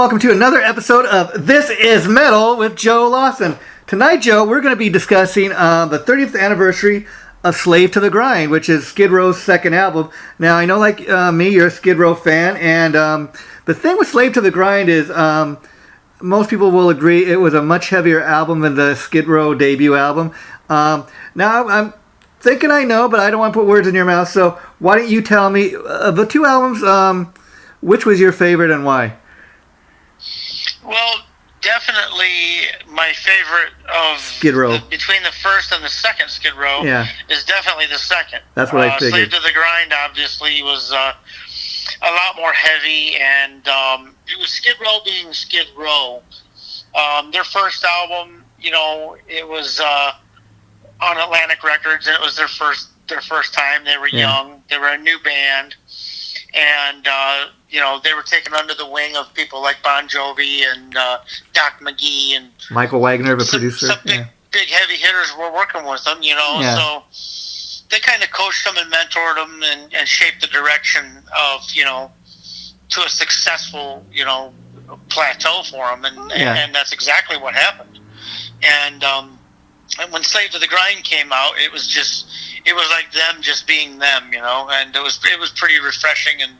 welcome to another episode of This Is Metal with Joe Lawson. Tonight, Joe, we're going to be discussing the 30th anniversary of Slave to the Grind, which is Skid Row's second album. Now, I know, like me, you're a Skid Row fan, and the thing with Slave to the Grind is most people will agree it was a much heavier album than the Skid Row debut album. Now, I'm thinking I know, but I don't want to put words in your mouth, so why don't you tell me, of the two albums, which was your favorite and why? Well, definitely my favorite of Skid Row. Between the first and the second Skid Row is definitely the second. That's what I figured. Slave to the Grind obviously was a lot more heavy, and it was Skid Row being Skid Row. Their first album, it was on Atlantic Records, and it was their first time. They were young. They were a new band. And, they were taken under the wing of people like Bon Jovi and Doc McGee and Michael Wagner, the producer. Some big heavy hitters were working with them, So they kind of coached them and mentored them and shaped the direction of, to a successful, plateau for them. And that's exactly what happened. And when Slave to the Grind came out, it was like them just being them, and it was pretty refreshing, and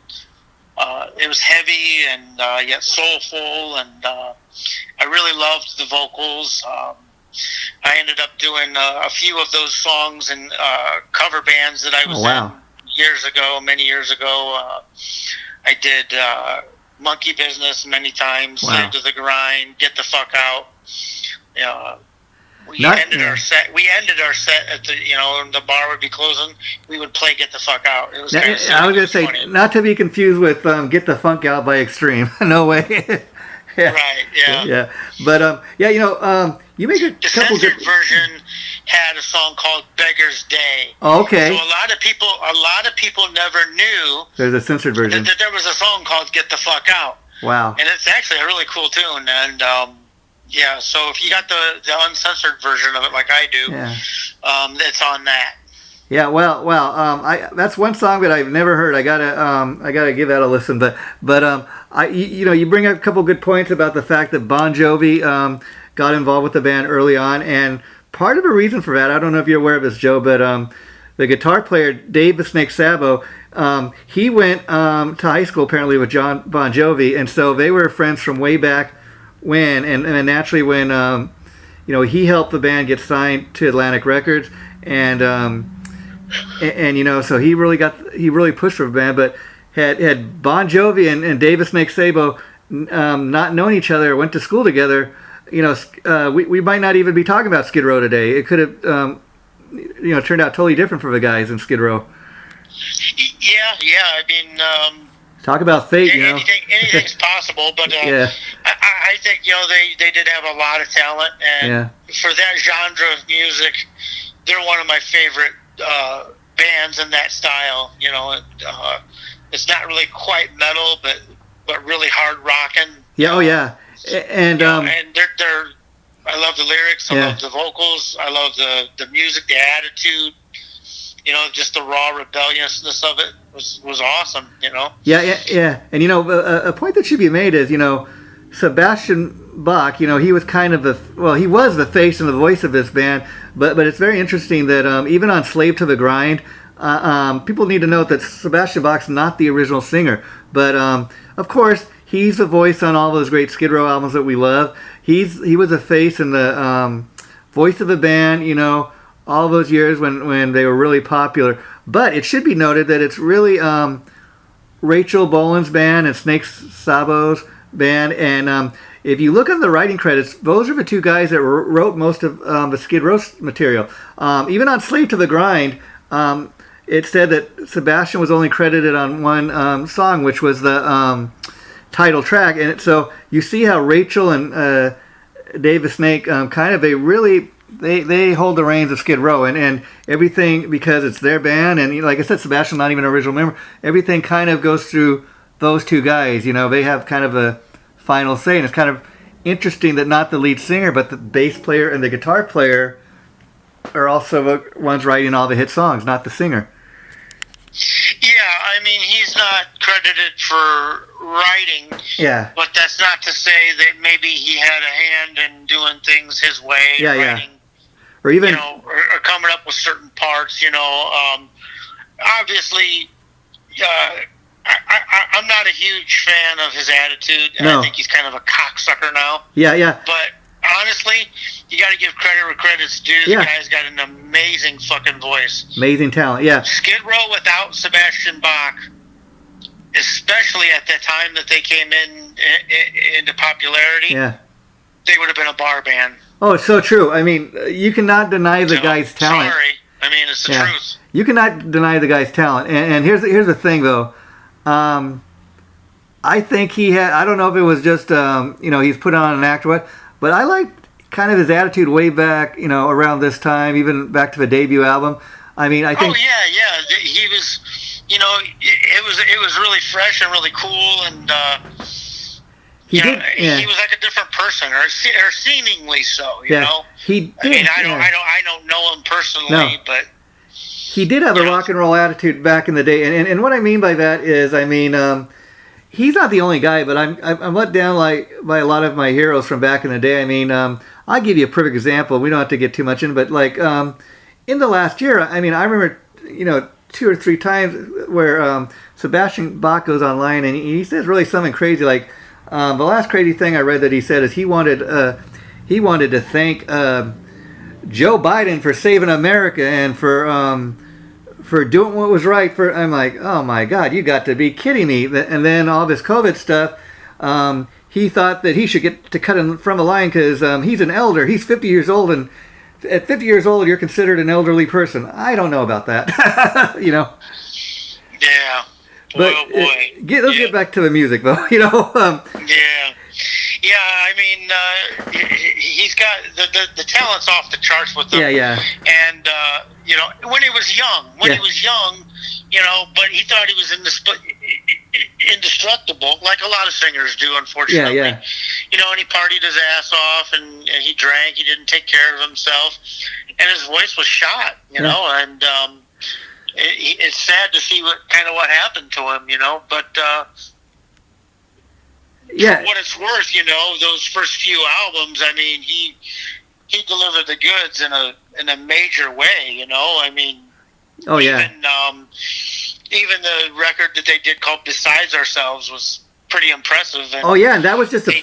it was heavy and yet soulful, and I really loved the vocals. I ended up doing a few of those songs in cover bands that I was in many years ago. I did Monkey Business many times, Slave to the Grind, Get the Fuck Out. We ended our set at the bar would be closing. We would play Get the Fuck Out. It was I was going to say, funny. Not to be confused with Get the Funk Out by Extreme. No way. Right, yeah. Yeah. But, you make a the couple censored version had a song called Beggar's Day. Oh, okay. So a lot of people never knew there's a censored version. That there was a song called Get the Fuck Out. Wow. And it's actually a really cool tune, and so if you got the uncensored version of it like I do, it's on that. Yeah, well, that's one song that I've never heard. I gotta give that a listen. But you bring up a couple good points about the fact that Bon Jovi got involved with the band early on, and part of the reason for that, I don't know if you're aware of this, Joe, but the guitar player Dave the Snake Sabo, he went to high school apparently with John Bon Jovi, and so they were friends from way back when, and naturally when he helped the band get signed to Atlantic Records, and so he really pushed for the band. But had Bon Jovi and David Snake Sabo not known each other, went to school together, we might not even be talking about Skid Row today. It could have turned out totally different for the guys in Skid Row. Yeah. I mean, talk about fate, anything's possible, but I think they did have a lot of talent, and for that genre of music, they're one of my favorite bands in that style. It's not really quite metal, but really hard rocking. Yeah, and they're I love the lyrics, I love the vocals, I love the music, the attitude. Just the raw rebelliousness of it was awesome, Yeah. And, a point that should be made is, Sebastian Bach, he was kind of he was the face and the voice of this band, but it's very interesting that even on Slave to the Grind, people need to note that Sebastian Bach's not the original singer, but of course, he's the voice on all those great Skid Row albums that we love. He was a face and the voice of the band, all those years when they were really popular. But it should be noted that it's really Rachel Bolan's band and Snake Sabo's band. And if you look at the writing credits, those are the two guys that wrote most of the Skid Row material. Even on Slave to the Grind, it said that Sebastian was only credited on one song, which was the title track. And so you see how Rachel and Dave the Snake they hold the reins of Skid Row, and everything, because it's their band, and like I said, Sebastian's not even an original member, everything kind of goes through those two guys. They have kind of a final say, and it's kind of interesting that not the lead singer, but the bass player and the guitar player are also the ones writing all the hit songs, not the singer. Yeah, I mean, he's not credited for writing. Yeah. But that's not to say that maybe he had a hand in doing things his way. Yeah, writing, or even or coming up with certain parts. Obviously, I'm not a huge fan of his attitude. No. I think he's kind of a cocksucker now. Yeah. But honestly, you got to give credit where credit's due. The guy's got an amazing fucking voice. Amazing talent, yeah. Skid Row without Sebastian Bach, especially at the time that they came into popularity, they would have been a bar band. Oh, it's so true. I mean, you cannot deny the guy's talent. Sorry. I mean, it's the truth. You cannot deny the guy's talent. And here's the thing, though. I think he had, I don't know if it was just, he's put on an act or what, but I liked kind of his attitude way back, around this time, even back to the debut album. I mean, I think... Oh, yeah. He was, it was really fresh and really cool, and, he was like a different person, or seemingly so, you know? He did. I mean, I don't know him personally, but... He did have a rock and roll attitude back in the day, and what I mean by that is, I mean, he's not the only guy, but I'm let down by a lot of my heroes from back in the day. I mean, I'll give you a perfect example. We don't have to get too much in, but in the last year, I mean, I remember 2 or 3 times where Sebastian Bach goes online and he says really something crazy. Like the last crazy thing I read that he said is he wanted to thank Joe Biden for saving America and for doing what was right. I'm like, oh my God, you got to be kidding me. And then all this COVID stuff, he thought that he should get to cut him from the line because he's an elder. He's 50 years old, and at 50 years old, you're considered an elderly person. I don't know about that, Yeah. But let's get back to the music, though. Yeah. I mean, he's got the talent's off the charts with him. Yeah. And when he was young, but he thought he was indestructible, like a lot of singers do, unfortunately. Yeah. And he partied his ass off, and he drank. He didn't take care of himself, and his voice was shot. And it's sad to see what happened to him. But. For what it's worth, those first few albums, I mean, he delivered the goods in a major way, I mean, even the record that they did called Besides Ourselves was pretty impressive. And and that was just a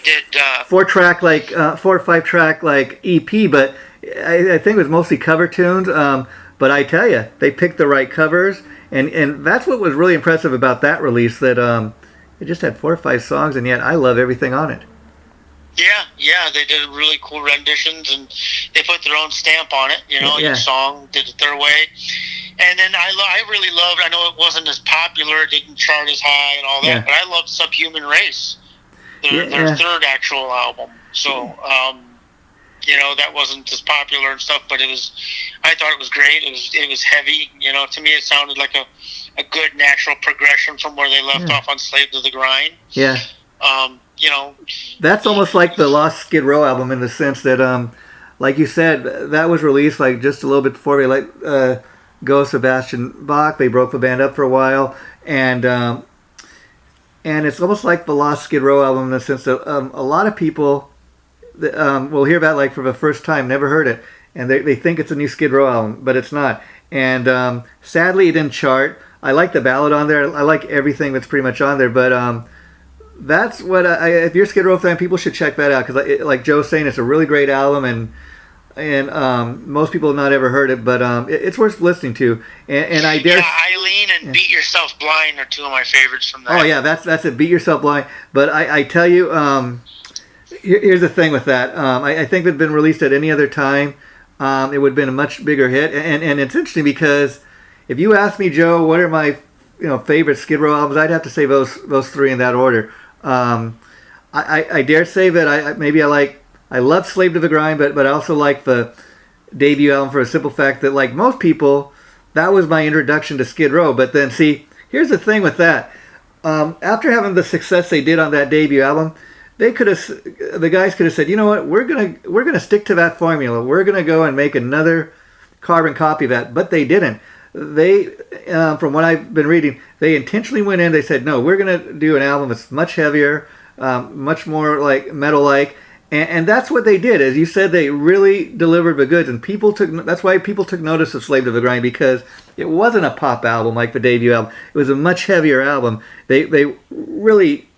4 or 5 track EP, but I think it was mostly cover tunes. But I tell you, they picked the right covers, and that's what was really impressive about that release, that it just had 4 or 5 songs, and yet I love everything on it. Yeah, they did really cool renditions, and they put their own stamp on it. Each song did it their way. And then I really loved. I know it wasn't as popular, it didn't chart as high and all that, but I loved Subhuman Race, their third actual album. So, that wasn't as popular and stuff, but I thought it was great. It was heavy. To me, it sounded like a good natural progression from where they left off on Slave to the Grind. Yeah. That's almost like the Lost Skid Row album in the sense that, like you said, that was released just a little bit before we let go Sebastian Bach. They broke the band up for a while, and it's almost like the Lost Skid Row album in the sense that a lot of people will hear about for the first time, never heard it, and they think it's a new Skid Row album, but it's not. And sadly, it didn't chart. I like the ballad on there. I like everything that's pretty much on there, but that's what if you're a Skid Row fan, people should check that out, because like Joe's saying, it's a really great album, and most people have not ever heard it, but it's worth listening to. And I dare. Eileen and Beat Yourself Blind are 2 of my favorites from that. Oh yeah, that's it. Beat Yourself Blind. But I tell you, here's the thing with that. I think if it had been released at any other time, it would have been a much bigger hit. And it's interesting because if you ask me, Joe, what are my favorite Skid Row albums, I'd have to say those 3 in that order. I dare say that I love Slave to the Grind, but I also like the debut album for a simple fact that, like most people, that was my introduction to Skid Row. But then, see, here's the thing with that. After having the success they did on that debut album, the guys could have said, you know what, we're gonna stick to that formula. We're gonna go and make another carbon copy of that. But they didn't. they, from what I've been reading, they intentionally went in. They said, no, we're going to do an album that's much heavier, much more like metal-like. And that's what they did. As you said, they really delivered the goods. And that's why people took notice of Slave to the Grind, because it wasn't a pop album like the debut album. It was a much heavier album. They really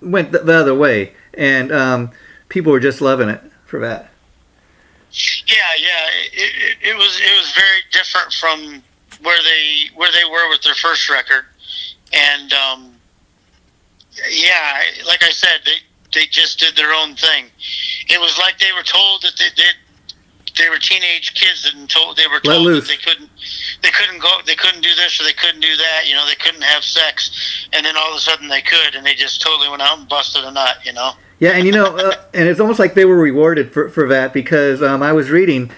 went the other way. And people were just loving it for that. Yeah. It was very different from where they were with their first record. And, like I said, they just did their own thing. It was like they were told that they were teenage kids and they were told that they couldn't do this or they couldn't do that. You know, they couldn't have sex, and then all of a sudden they could, and they just totally went out and busted a nut. You know. Yeah, and and it's almost like they were rewarded for that, because I was reading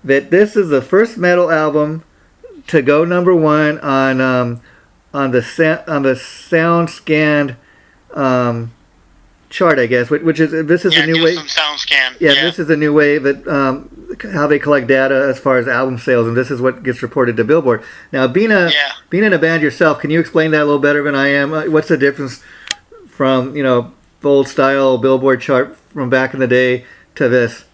that this is the first metal album to go number one on the SoundScan chart, I guess, which is a new way. SoundScan. Yeah, this is a new way that how they collect data as far as album sales, and this is what gets reported to Billboard. Now, being in a band yourself, can you explain that a little better than I am? What's the difference from the old style Billboard chart from back in the day to this?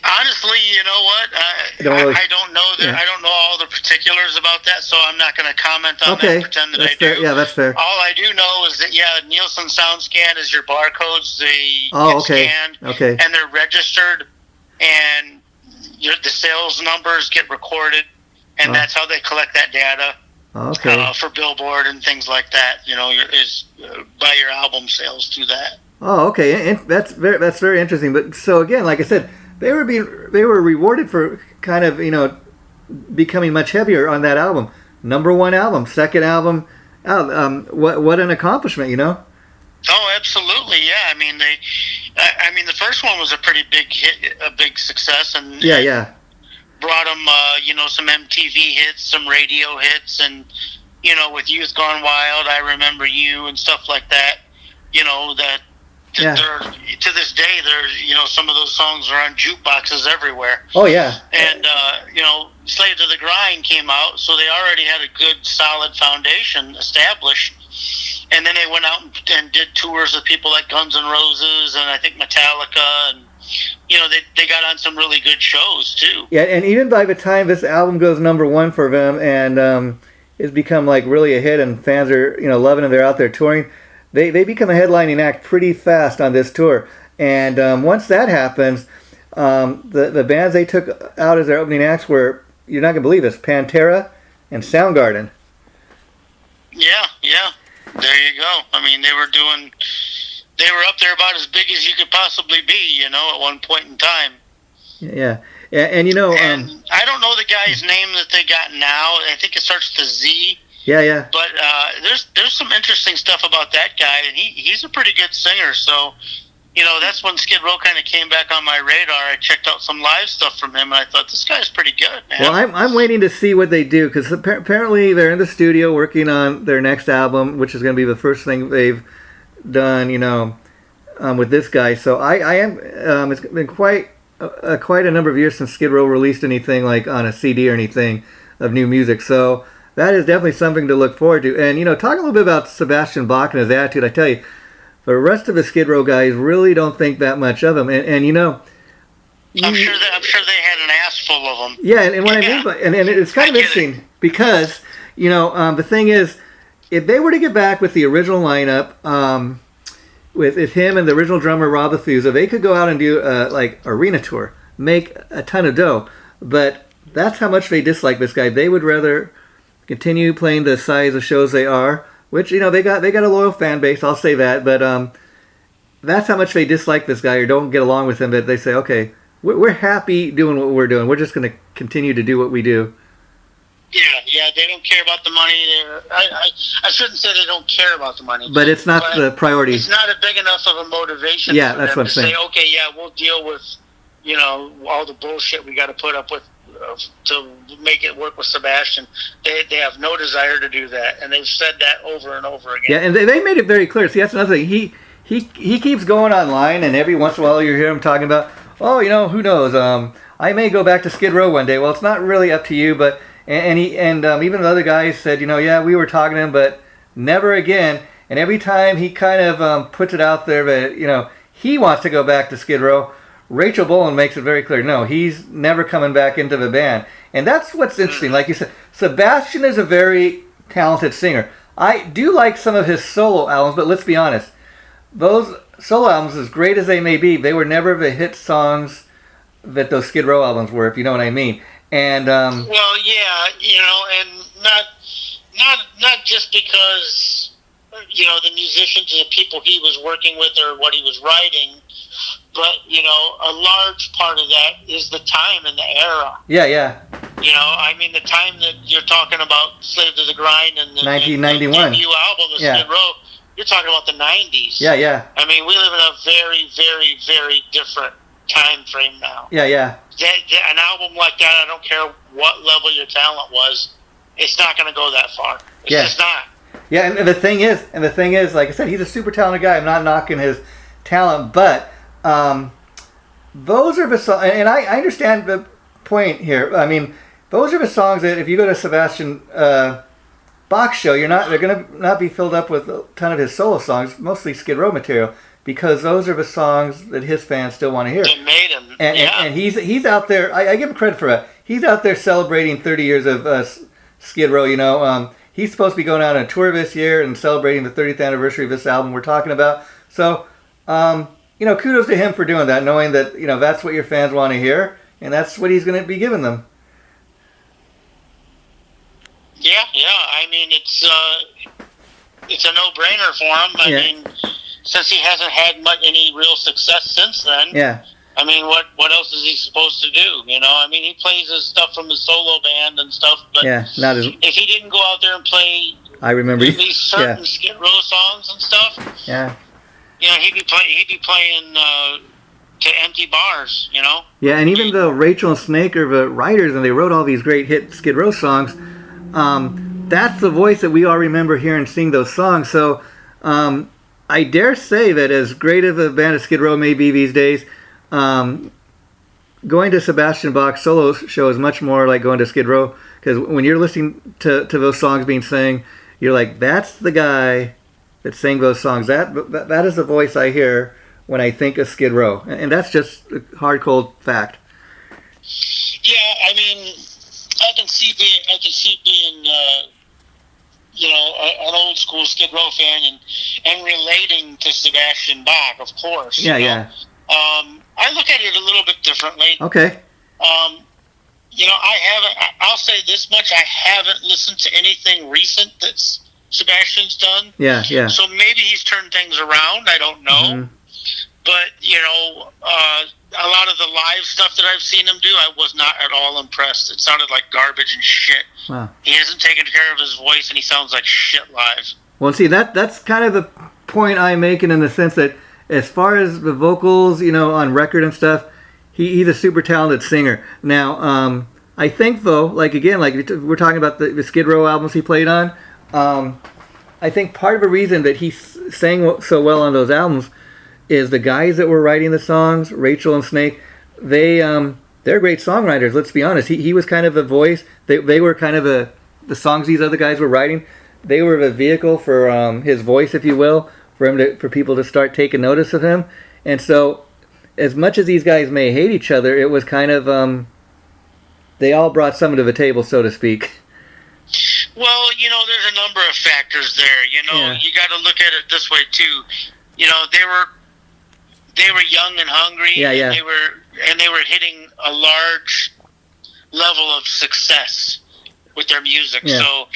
Honestly, you know what? I don't know that. Yeah. I don't know all the particulars about that, so I'm not going to comment on that. Pretend that I do. Fair. Yeah, that's fair. All I do know is that Nielsen SoundScan is your barcodes. They get scanned, and they're registered, and the sales numbers get recorded, and that's how they collect that data. For Billboard and things like that. By your album sales through that. Oh, okay, and that's very interesting. But so again, like I said, they were rewarded for kind of becoming much heavier on that album. Number one album, second album out. What an accomplishment, Oh, absolutely, yeah. I mean, the first one was a pretty big hit, a big success, and brought them some MTV hits, some radio hits, and with Youth Gone Wild, I Remember You, and stuff like that. To this day, some of those songs are on jukeboxes everywhere. Oh, yeah. And, Slave to the Grind came out, so they already had a good, solid foundation established. And then they went out and did tours with people like Guns N' Roses and I think Metallica, and, they got on some really good shows, too. Yeah, and even by the time this album goes number one for them and it's become, really a hit and fans are, loving it, they're out there touring, They become a headlining act pretty fast on this tour. And once that happens, the bands they took out as their opening acts were, you're not going to believe this, Pantera and Soundgarden. Yeah. There you go. I mean, they were up there about as big as you could possibly be, at one point in time. Yeah. And and I don't know the guy's name that they got now. I think it starts with a Z. Yeah. But there's some interesting stuff about that guy, and he's a pretty good singer. So, that's when Skid Row kind of came back on my radar. I checked out some live stuff from him, and I thought, this guy's pretty good, man. Well, I'm waiting to see what they do, because apparently they're in the studio working on their next album, which is going to be the first thing they've done, with this guy. So I am. It's been quite a number of years since Skid Row released anything like on a CD or anything of new music. So that is definitely something to look forward to. And, talking a little bit about Sebastian Bach and his attitude, I tell you, the rest of the Skid Row guys really don't think that much of him. And I'm sure they had an ass full of them. Yeah, and what I mean by, and it's kind of interesting because, the thing is, if they were to get back with the original lineup, with him and the original drummer Rob Athusa, they could go out and do arena tour, make a ton of dough. But that's how much they dislike this guy. They would rather continue playing the size of shows they are, which they got a loyal fan base. I'll say that, but that's how much they dislike this guy or don't get along with him. That they say, okay, we're happy doing what we're doing. We're just going to continue to do what we do. Yeah, they don't care about the money. I shouldn't say they don't care about the money, but it's not the priority. It's not a big enough of a motivation. Yeah, that's what I'm saying. Say, okay, we'll deal with all the bullshit we got to put up with to make it work with Sebastian. They have no desire to do that, and they've said that over and over again. Yeah, and they made it very clear. See, that's another thing. He keeps going online, and every once in a while you hear him talking about, who knows? I may go back to Skid Row one day. Well, it's not really up to you, but And even the other guys said, yeah, we were talking to him, but never again. And every time he kind of puts it out there that, he wants to go back to Skid Row, Rachel Bolan makes it very clear, no, he's never coming back into the band. And that's what's interesting. Like you said, Sebastian is a very talented singer. I do like some of his solo albums, but let's be honest. Those solo albums, as great as they may be, they were never the hit songs that those Skid Row albums were, if you know what I mean. And well, yeah, and not just because the musicians and the people he was working with or what he was writing, but a large part of that is the time and the era. Yeah. The time that you're talking about, Slave to the Grind and the 1991 debut album of Skid Row, you're talking about the 90s. Yeah. We live in a very, very, very different time frame now. Yeah. An album like that, I don't care what level your talent was, it's not going to go that far. It's just not. Yeah, and the thing is, like I said, he's a super talented guy. I'm not knocking his talent, but those are the songs, and I understand the point here. Those are the songs that if you go to Sebastian Bach's show, they're going to not be filled up with a ton of his solo songs, mostly Skid Row material, because those are the songs that his fans still want to hear. They made him. And he's out there. I give him credit for that. He's out there celebrating 30 years of Skid Row. He's supposed to be going out on a tour this year and celebrating the 30th anniversary of this album we're talking about. So, kudos to him for doing that, knowing that that's what your fans want to hear, and that's what he's going to be giving them. Yeah. It's a no-brainer for him. Since he hasn't had any real success since then. Yeah. What else is he supposed to do? He plays his stuff from his solo band and stuff, but if he didn't go out there and play, I remember at least certain Skid Row songs and stuff. Yeah. He'd be playing to empty bars. Yeah, and even though Rachel and Snake are the writers and they wrote all these great hit Skid Row songs, that's the voice that we all remember hearing sing those songs. So I dare say that as great of a band as Skid Row may be these days, going to Sebastian Bach's solo show is much more like going to Skid Row, because when you're listening to those songs being sang, you're like, that's the guy that sang those songs. That is the voice I hear when I think of Skid Row, and that's just a hard, cold fact. Yeah, I can see being an old school Skid Row fan and relating to Sebastian Bach, of course. Yeah. I look at it a little bit differently. Okay. I'll say this much, I haven't listened to anything recent that Sebastian's done. Yeah. So maybe he's turned things around, I don't know. Mm-hmm. But, a lot of the live stuff that I've seen him do, I was not at all impressed. It sounded like garbage and shit. Wow. He hasn't taken care of his voice, and he sounds like shit live. Well, see, that's kind of the point I'm making, in the sense that as far as the vocals, on record and stuff, he's a super talented singer. Now, I think, though, we're talking about the Skid Row albums he played on, I think part of the reason that he sang so well on those albums is the guys that were writing the songs, Rachel and Snake, they're great songwriters, let's be honest. He was kind of a voice. They were kind of the songs these other guys were writing, they were the vehicle for his voice, if you will, for people to start taking notice of him. And so, as much as these guys may hate each other, it was kind of, they all brought something to the table, so to speak. Well, there's a number of factors there. You got to look at it this way, too. They were young and hungry, yeah. and they were hitting a large level of success with their music. Yeah. So,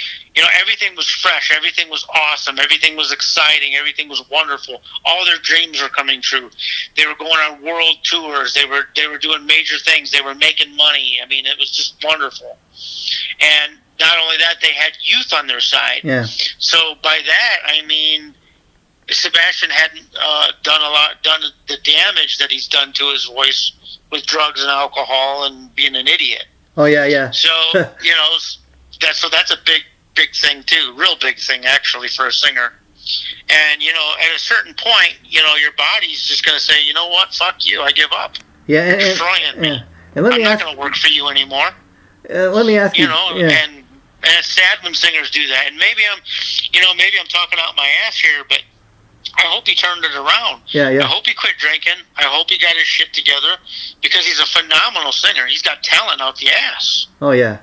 everything was fresh, everything was awesome, everything was exciting, everything was wonderful. All their dreams were coming true. They were going on world tours. They were doing major things. They were making money. It was just wonderful. And not only that, they had youth on their side. Yeah. So by that, Sebastian hadn't done the damage that he's done to his voice with drugs and alcohol and being an idiot. Oh yeah. So that's a big thing too, real big thing actually for a singer. And at a certain point, your body's just going to say, what, fuck you, I give up. Yeah, You're destroying me. And I'm not going to work for you anymore. Let me ask you. And it's sad when singers do that. And maybe I'm talking out my ass here, but I hope he turned it around. Yeah. I hope he quit drinking. I hope he got his shit together, because he's a phenomenal singer. He's got talent out the ass. Oh yeah,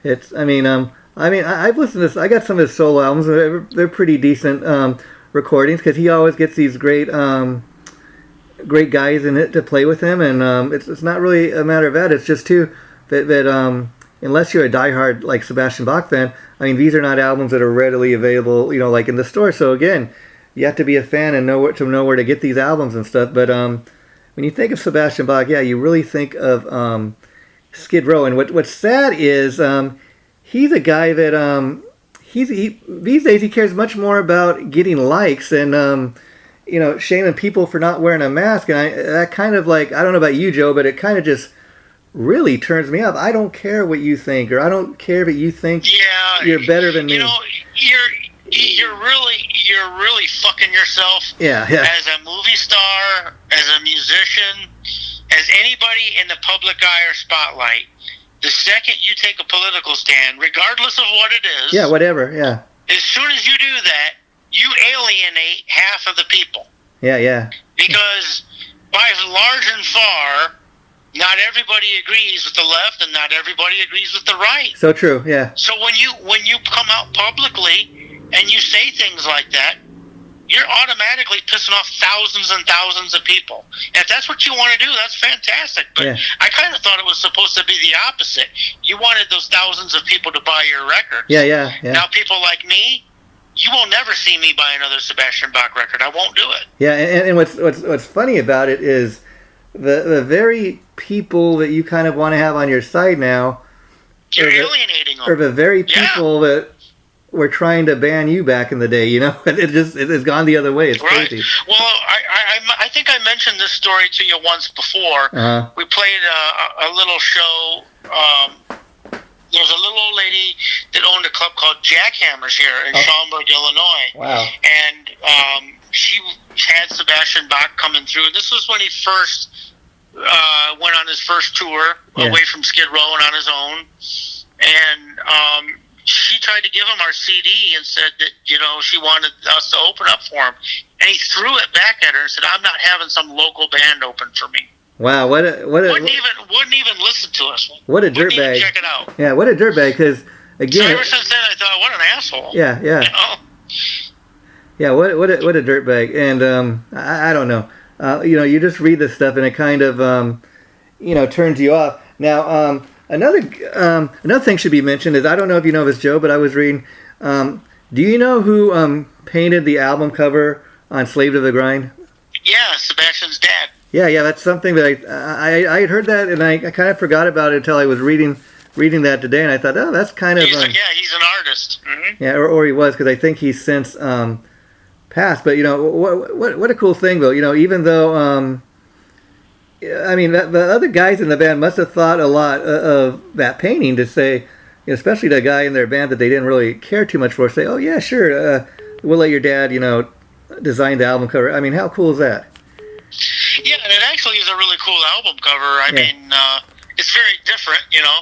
I've listened to this. I got some of his solo albums. They're pretty decent recordings, because he always gets these great guys in it to play with him, and it's not really a matter of that. It's just too that unless you're a diehard like Sebastian Bach fan, these are not albums that are readily available, like in the store. So again, you have to be a fan and know where to get these albums and stuff. But when you think of Sebastian Bach, yeah, you really think of Skid Row. And what's sad is he's a guy that these days he cares much more about getting likes and shaming people for not wearing a mask. And that kind of I don't know about you, Joe, but it kind of just really turns me up. I don't care what you think, or I don't care that you think you're better than me. You're really fucking yourself. Yeah. As a movie star, as a musician, as anybody in the public eye or spotlight, the second you take a political stand, regardless of what it is. Yeah, whatever. Yeah. As soon as you do that, you alienate half of the people. Yeah. Because by large and far, not everybody agrees with the left, and not everybody agrees with the right. So true. Yeah. So when you come out publicly and you say things like that, you're automatically pissing off thousands and thousands of people. And if that's what you want to do, that's fantastic. But I kind of thought it was supposed to be the opposite. You wanted those thousands of people to buy your records. Yeah. Now people like me, you will never see me buy another Sebastian Bach record. I won't do it. Yeah, and what's funny about it is the very people that you kind of want to have on your side now, you're alienating them. Or the very people that were trying to ban you back in the day. It has gone the other way. It's crazy. Well, I think I mentioned this story to you once before. Uh-huh. We played a little show. There was a little old lady that owned a club called Jackhammers here in Schaumburg, Illinois. Wow. And she had Sebastian Bach coming through. This was when he first went on his first tour away from Skid Row and on his own. And she tried to give him our CD and said that, she wanted us to open up for him. And he threw it back at her and said, "I'm not having some local band open for me." Wow, wouldn't even listen to us. What a dirtbag! Check it out. Yeah, what a dirtbag. Because again, so ever since then, I thought, what an asshole. Yeah. Yeah, what a dirtbag. And I don't know. You just read this stuff and it kind of turns you off. Now, another thing should be mentioned is, I don't know if you know this, Joe, but I was reading. Do you know who painted the album cover on "Slave to the Grind"? Yeah, Sebastian's dad. Yeah, that's something that I had heard that, and I kind of forgot about it until I was reading that today, and I thought, oh, that's kind of... he's an artist. Mm-hmm. Yeah, or he was, because I think he's since passed. But, what a cool thing, though. Even though, the other guys in the band must have thought a lot of that painting to say, especially the guy in their band that they didn't really care too much for, say, oh, yeah, sure, we'll let your dad, design the album cover. How cool is that? Yeah, and it actually is a really cool album cover. It's very different,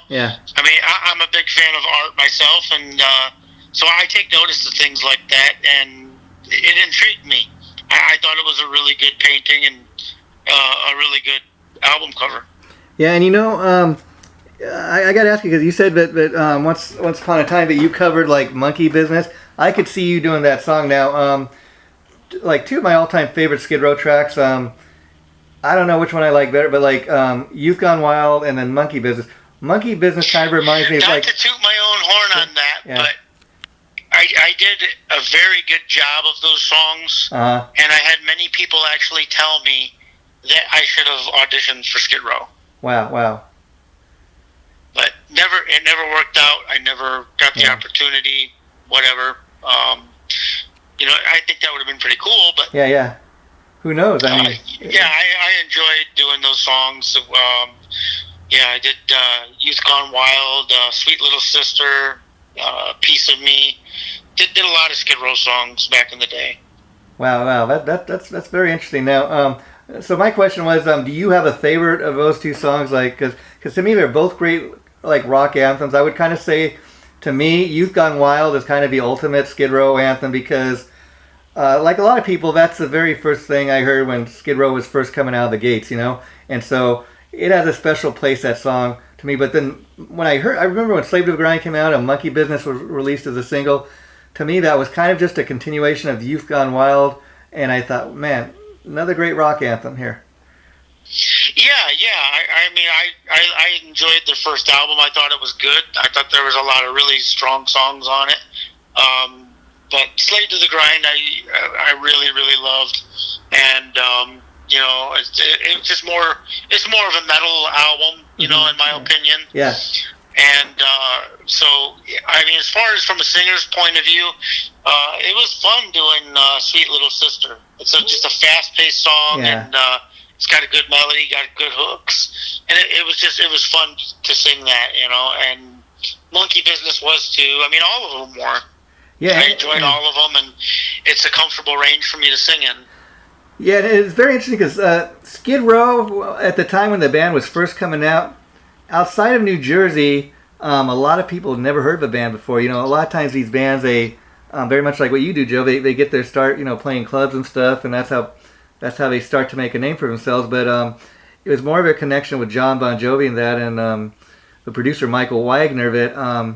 Yeah. I'm a big fan of art myself, and so I take notice of things like that, and it intrigued me. I thought it was a really good painting and a really good album cover. Yeah, and I got to ask you, because you said that once upon a time that you covered like Monkey Business. I could see you doing that song now. Two of my all-time favorite Skid Row tracks. I don't know which one I like better, but Youth Gone Wild and then Monkey Business. Monkey Business kind of reminds me of Not to toot my own horn on that, but I did a very good job of those songs, and I had many people actually tell me that I should have auditioned for Skid Row. Wow. But it never worked out. I never got the opportunity, whatever. I think that would have been pretty cool, but... Yeah. Who knows? I enjoyed doing those songs. I did Youth Gone Wild, Sweet Little Sister, Piece of Me. Did a lot of Skid Row songs back in the day. Wow. That's very interesting. Now, so my question was, do you have a favorite of those two songs? Because to me, they're both great like rock anthems, I would kind of say, to me, Youth Gone Wild is kind of the ultimate Skid Row anthem because, like a lot of people, that's the very first thing I heard when Skid Row was first coming out of the gates, And so it has a special place, that song, to me. But then when I remember when Slave to the Grind came out and Monkey Business was released as a single, to me that was kind of just a continuation of Youth Gone Wild. And I thought, man, another great rock anthem here. Yeah. I mean, I enjoyed their first album. I thought it was good. I thought there was a lot of really strong songs on it. But Slave to the Grind, I really, really loved. And, it's just more, it's more of a metal album, in my opinion. Yeah. And so, I mean, as far as from a singer's point of view, it was fun doing Sweet Little Sister. It's just a fast-paced song, and it's got a good melody, got good hooks, and it was fun to sing that, and Monkey Business was too. I mean, all of them were. Yeah, I enjoyed all of them, and it's a comfortable range for me to sing in. Yeah, it's very interesting because Skid Row, at the time when the band was first coming out, outside of New Jersey, a lot of people had never heard of a band before. A lot of times these bands, they very much like what you do, Joe, they get their start, playing clubs and stuff, and that's how they start to make a name for themselves. But it was more of a connection with John Bon Jovi and that, and the producer Michael Wagner that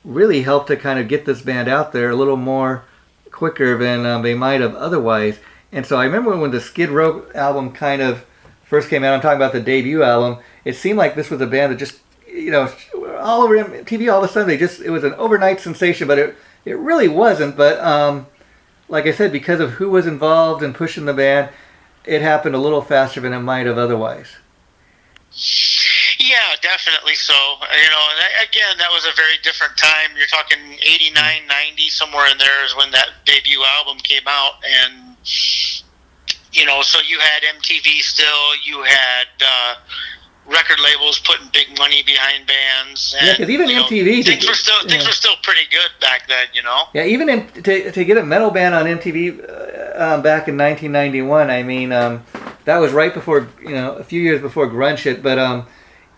really helped to kind of get this band out there a little more quicker than they might have otherwise. And so I remember when the Skid Row album kind of first came out, I'm talking about the debut album, it seemed like this was a band that just, all over TV all of a sudden, it was an overnight sensation, but it really wasn't. But like I said, because of who was involved in pushing the band, it happened a little faster than it might have otherwise. Yeah, definitely so. And again, that was a very different time. You're talking 89, 90, somewhere in there is when that debut album came out. And, so you had MTV still, you had record labels putting big money behind bands. And, because even MTV... Things were still pretty good back then, Yeah, even to get a metal band on MTV back in 1991, I mean, that was right before, a few years before grunge hit, but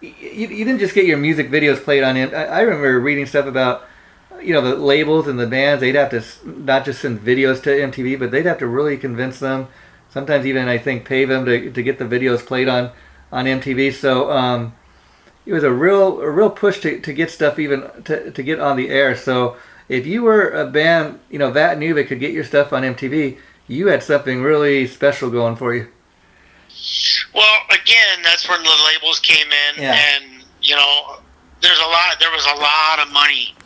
you didn't just get your music videos played on it. I remember reading stuff about, the labels and the bands, they'd have to not just send videos to MTV, but they'd have to really convince them, sometimes even, I think, pay them to get the videos played on MTV. So it was a real push to get stuff even to get on the air. So if you were a band, that new that could get your stuff on MTV, you had something really special going for you. Well, again, that's when the labels came in, and there was a lot of money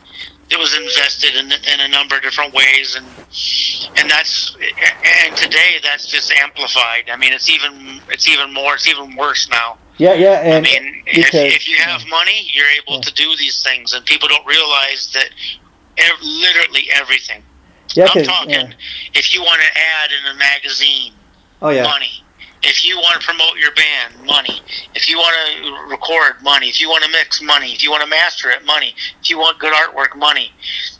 that was invested in a number of different ways, and today that's just amplified. I mean, it's even worse now. Yeah, and I mean, if you have money, you're able to do these things, and people don't realize that literally everything. Yeah, I'm talking, if you want an ad in a magazine, money. If you want to promote your band, money. If you want to record, money. If you want to mix, money. If you want to master it, money. If you want good artwork, money.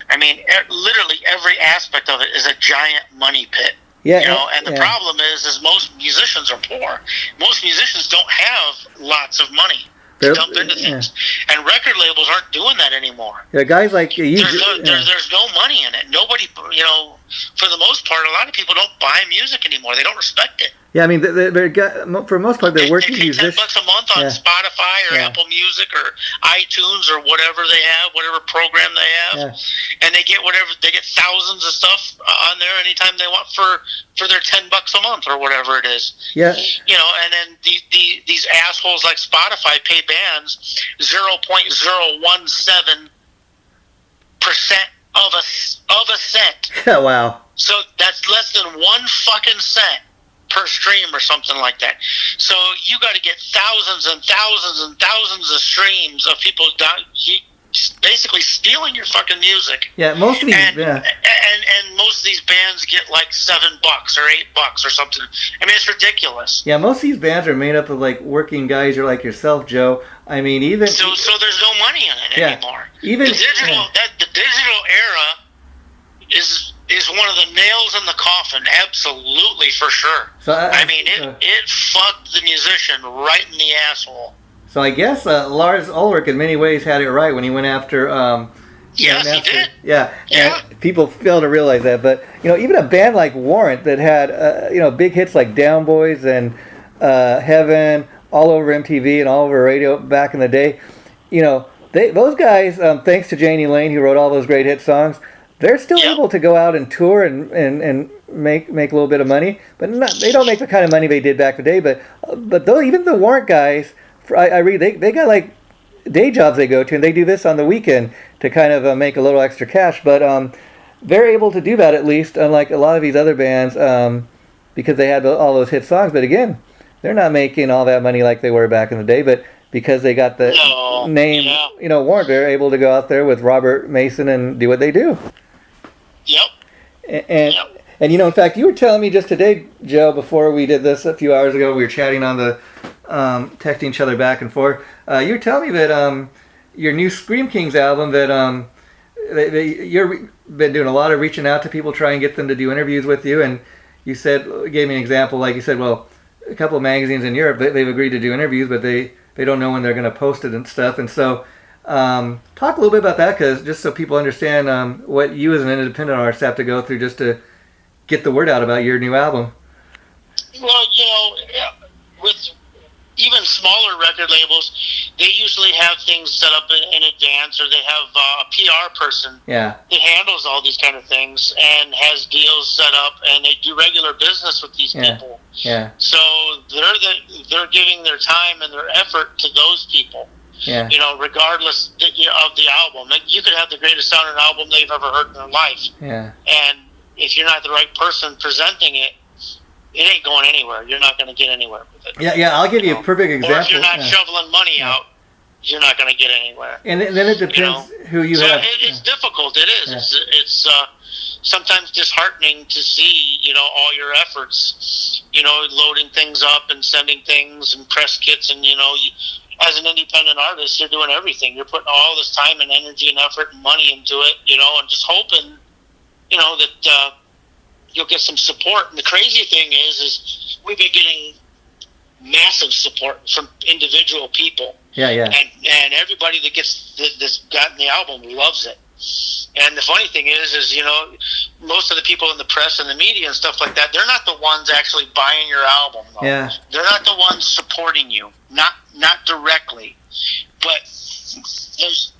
I mean, literally every aspect of it is a giant money pit. Yeah, and the problem is most musicians are poor. Most musicians don't have lots of money to dump into things. And record labels aren't doing that anymore. Yeah, guys like you. There's no money in it. Nobody, for the most part, a lot of people don't buy music anymore. They don't respect it. Yeah, I mean, for the most part, they're working musicians. $10 a month on Spotify or Apple Music or iTunes or whatever they have, whatever program they have, and they get thousands of stuff on there anytime they want for their $10 a month or whatever it is. Yeah. And then these assholes like Spotify pay bands 0.017% of a cent. Wow. So that's less than 1 fucking cent per stream or something like that. So you got to get thousands and thousands and thousands of streams of people basically stealing your fucking music. Yeah, most of these, and most of these bands get like $7 or $8 or something. I mean, it's ridiculous. Yeah, most of these bands are made up of like working guys or like yourself, Joe. I mean, even so there's no money in it anymore. Even the digital era is one of the nails in the coffin, absolutely, for sure. So I mean, it fucked the musician right in the asshole. So I guess Lars Ulrich in many ways had it right when he went after. Yes, he did. Yeah. And people fail to realize that, but even a band like Warrant that had big hits like Down Boys and Heaven all over MTV and all over radio back in the day. Those guys, thanks to Janie Lane, who wrote all those great hit songs, they're still able to go out and tour and make a little bit of money, but they don't make the kind of money they did back in the day. But though even the Warrant guys, I read they got like day jobs they go to, and they do this on the weekend to kind of make a little extra cash. But they're able to do that, at least, unlike a lot of these other bands, because they had all those hit songs. But again, they're not making all that money like they were back in the day. But because they got the name, Warrant, they're able to go out there with Robert Mason and do what they do. Yep. And in fact, you were telling me just today, Joe, before we did this a few hours ago, we were chatting on the texting each other back and forth. You were telling me that your new Scream Kings album, that you've been doing a lot of reaching out to people, trying to get them to do interviews with you. And you gave me an example, like you said, well, a couple of magazines in Europe, they've agreed to do interviews, but they don't know when they're going to post it and stuff. And so talk a little bit about that, just so people understand what you as an independent artist have to go through just to get the word out about your new album. Well, with even smaller record labels, they usually have things set up in advance, or they have a PR person that handles all these kind of things and has deals set up, and they do regular business with these people. Yeah. So they're giving their time and their effort to those people. Yeah. Regardless of the album, you could have the greatest sounding album they've ever heard in their life. Yeah. And if you're not the right person presenting it, it ain't going anywhere. You're not going to get anywhere with it. Yeah. I'll give you a perfect example. Or if you're not shoveling money out, you're not going to get anywhere. And then it depends who you have. It's difficult. It is. Yeah. It's sometimes disheartening to see, all your efforts, loading things up and sending things and press kits, and as an independent artist, you're doing everything. You're putting all this time and energy and effort and money into it, and just hoping, that you'll get some support. And the crazy thing is we've been getting massive support from individual people. Yeah. And everybody that gets gotten the album loves it. And the funny thing is most of the people in the press and the media and stuff like that, they're not the ones actually buying your album, though. Yeah. They're not the ones supporting you, not directly. But there's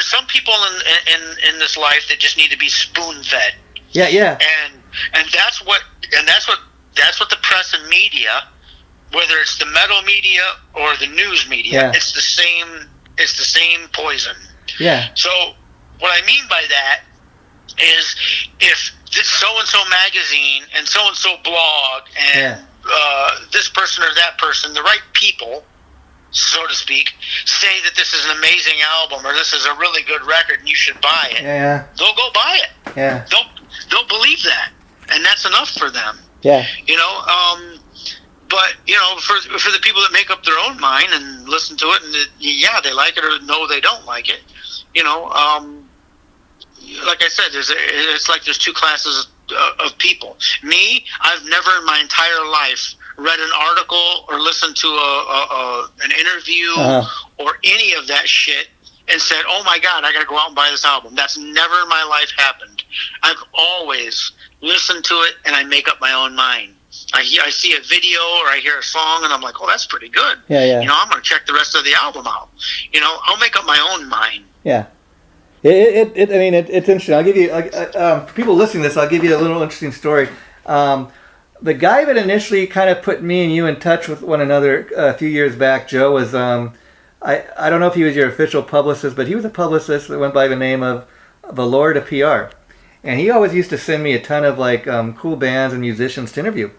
some people in this life that just need to be spoon fed. Yeah. And that's what the press and media, whether it's the metal media or the news media, it's the same poison. Yeah. So what I mean by that is, if this so-and-so magazine and so-and-so blog and this person or that person, the right people, so to speak, say that this is an amazing album or this is a really good record and you should buy it, they'll go buy it. Yeah. They'll believe that, and that's enough for them. Yeah. But for the people that make up their own mind and listen to it, and they like it or no, they don't like it. Like I said, it's like there's two classes of people. Me, I've never in my entire life read an article or listened to an interview or any of that shit and said, "Oh my God, I got to go out and buy this album." That's never in my life happened. I've always listened to it and I make up my own mind. I see a video or I hear a song and I'm like, "Oh, that's pretty good." Yeah. I'm going to check the rest of the album out. I'll make up my own mind. Yeah. It's interesting. I'll give you, for people listening to this, I'll give you a little interesting story. The guy that initially kind of put me and you in touch with one another a few years back, Joe, was, I don't know if he was your official publicist, but he was a publicist that went by the name of the Lord of PR. And he always used to send me a ton of cool bands and musicians to interview.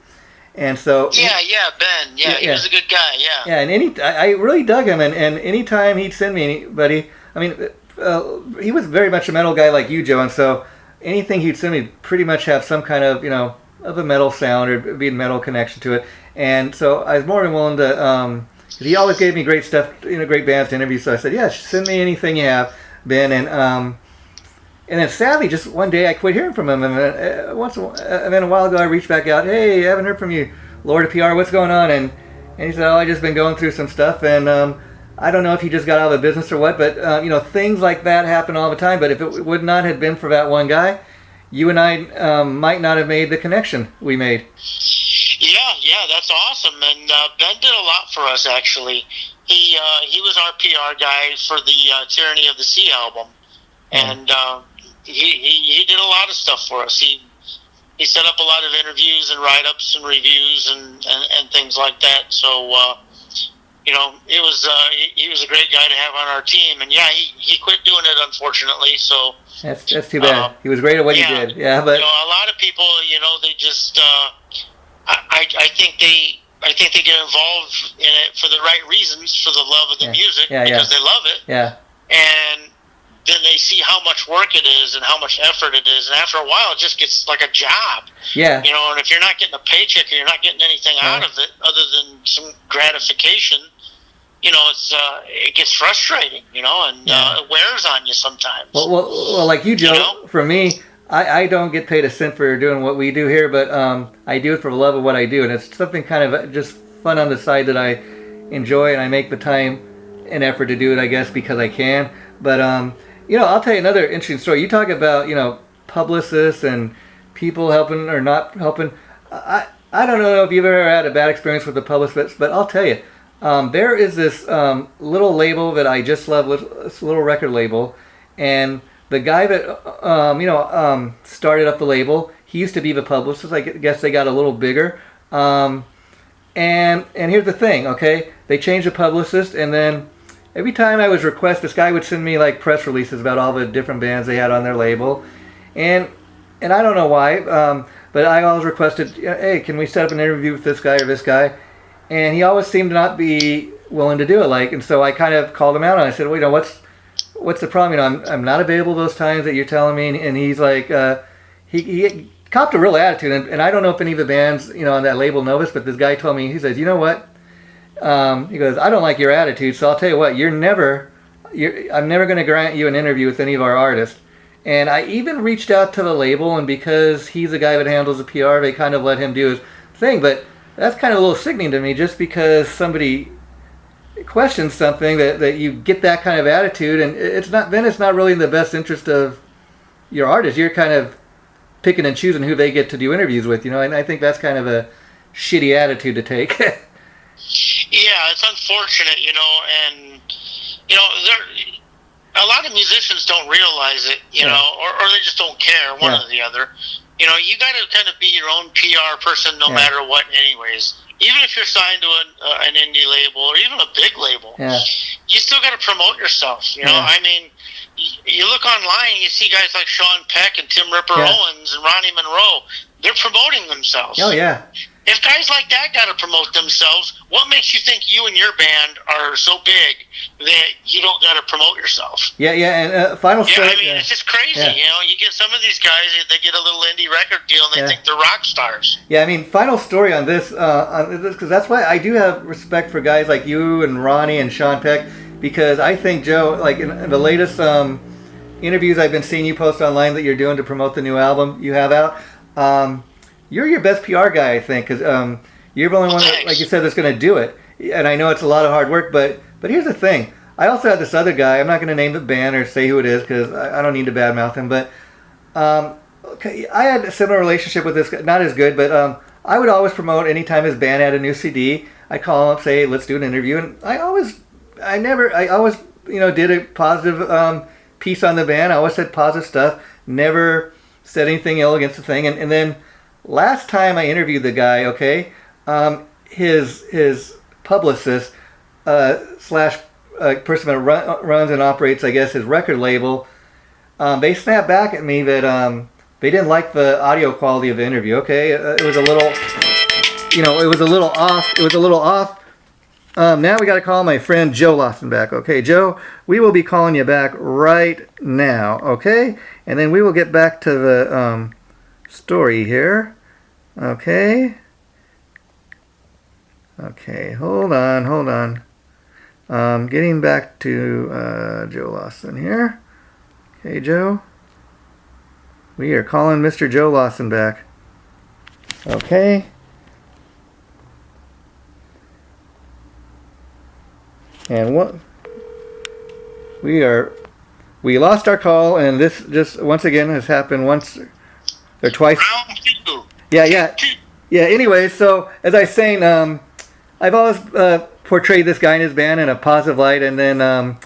And so Ben, he was a good guy, yeah. And I really dug him, and anytime he'd send me anybody, he was very much a metal guy like you, Joe, and so anything he'd send me pretty much have some kind of of a metal sound or be a metal connection to it. And so I was more than willing to. He always gave me great stuff, great bands to interview. So I said, "Yeah, send me anything you have, Ben." And then sadly, just one day I quit hearing from him. And then a while ago, I reached back out. "Hey, I haven't heard from you, Lord of PR. What's going on?" And And he said, "Oh, I just been going through some stuff, and I don't know if he just got out of business or what, but things like that happen all the time. But if it would not have been for that one guy, you and I might not have made the connection we made." Yeah, that's awesome. And Ben did a lot for us, actually. He was our PR guy for the Tyranny of the Sea album, and he did a lot of stuff for us. He set up a lot of interviews and write-ups and reviews and things like that. So, it was he was a great guy to have on our team. And yeah, he quit doing it, unfortunately. So that's too bad. He was great at what he did. Yeah, but a lot of people, they just I think they get involved in it for the right reasons, for the love of the music, because they love it. Yeah. And then they see how much work it is and how much effort it is, and after a while, it just gets like a job. Yeah. And if you're not getting a paycheck or you're not getting anything out of it other than some gratification, it gets frustrating, and it wears on you sometimes. Well, like you, Joe, for me, I don't get paid a cent for doing what we do here, but I do it for the love of what I do, and it's something kind of just fun on the side that I enjoy, and I make the time and effort to do it, I guess, because I can. But I'll tell you another interesting story. You talk about publicists and people helping or not helping. I don't know if you've ever had a bad experience with a publicist, but I'll tell you, there is this little label that I just love, this little record label, and the guy that started up the label, he used to be the publicist. I guess they got a little bigger. And here's the thing, okay? They changed the publicist, and then every time I was requested, this guy would send me like press releases about all the different bands they had on their label, and I don't know why, but I always requested, hey, can we set up an interview with this guy or this guy? And he always seemed to not be willing to do it. And so I kind of called him out, and I said, well, what's the problem? I'm not available those times that you're telling me. And he's like, he copped a real attitude, and I don't know if any of the bands, on that label know this, but this guy told me, he says, you know what? He goes, I don't like your attitude, so I'll tell you what, I'm never going to grant you an interview with any of our artists. And I even reached out to the label, and because he's the guy that handles the PR, they kind of let him do his thing. But that's kind of a little sickening to me, just because somebody questions something that you get that kind of attitude, and it's not really in the best interest of your artist. You're kind of picking and choosing who they get to do interviews with, and I think that's kind of a shitty attitude to take. Yeah, it's unfortunate, and a lot of musicians don't realize it, or they just don't care, one or the other. You got to kind of be your own PR person no matter what, anyways. Even if you're signed to an indie label or even a big label, you still got to promote yourself. I mean, you look online, you see guys like Sean Peck and Tim Ripper Owens and Ronnie Monroe. They're promoting themselves. Oh, yeah. If guys like that got to promote themselves, what makes you think you and your band are so big that you don't got to promote yourself? Yeah, and final story. Yeah, I mean, it's just crazy. Yeah. You get some of these guys, they get a little indie record deal, and they think they're rock stars. Yeah, I mean, final story on this, because that's why I do have respect for guys like you and Ronnie and Sean Peck, because I think, Joe, like in the latest interviews I've been seeing you post online that you're doing to promote the new album you have out, you're your best PR guy, I think, because you're the only one, that, like you said, that's going to do it. And I know it's a lot of hard work, but here's the thing. I also had this other guy. I'm not going to name the band or say who it is because I don't need to badmouth him. But I had a similar relationship with this guy. Not as good, but I would always promote anytime his band had a new CD. I'd call him up, say, hey, let's do an interview. And I always did a positive piece on the band. I always said positive stuff. Never said anything ill against the thing. And then last time I interviewed the guy, his publicist slash person that runs and operates, I guess, his record label, they snapped back at me that they didn't like the audio quality of the interview. It was a little, it was a little off. It was a little off. Now we got to call my friend Joe Lawson back. Okay, Joe, we will be calling you back right now. Okay, and then we will get back to the story here. Okay, hold on. Getting back to Joe Lawson here. Okay, Joe. We are calling Mr. Joe Lawson back. Okay. And we lost our call, and this just once again has happened once or twice. Round two. Yeah. Anyway, so as I was saying, I've always portrayed this guy in his band in a positive light, and then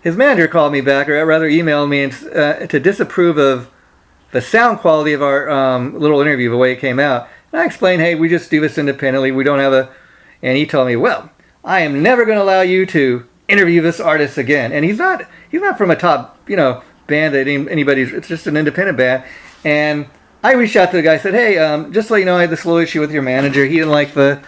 his manager called me back, or rather emailed me, to disapprove of the sound quality of our little interview, the way it came out. And I explained, hey, we just do this independently. We don't have And he told me, well, I am never going to allow you to interview this artist again. And he's not from a top, band that anybody's. It's just an independent band. And I reached out to the guy, said, hey, just to let you know, I had this little issue with your manager. He didn't like the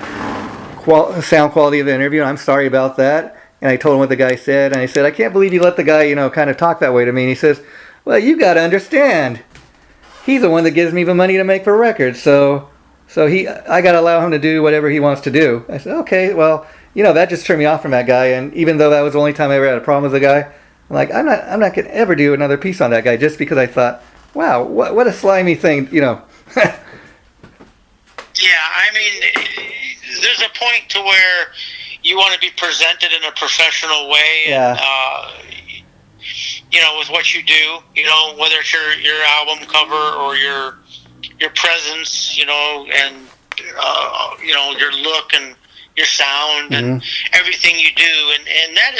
sound quality of the interview. I'm sorry about that. And I told him what the guy said. And I said, I can't believe you let the guy, kind of talk that way to me. And he says, well, you got to understand. He's the one that gives me the money to make for records. So I got to allow him to do whatever he wants to do. I said, okay, well, that just turned me off from that guy. And even though that was the only time I ever had a problem with the guy, I'm like, I'm not going to ever do another piece on that guy just because I thought, wow, what a slimy thing, Yeah, I mean, there's a point to where you want to be presented in a professional way. Yeah. And, with what you do, whether it's your album cover or your presence, and your look and your sound and everything you do, and that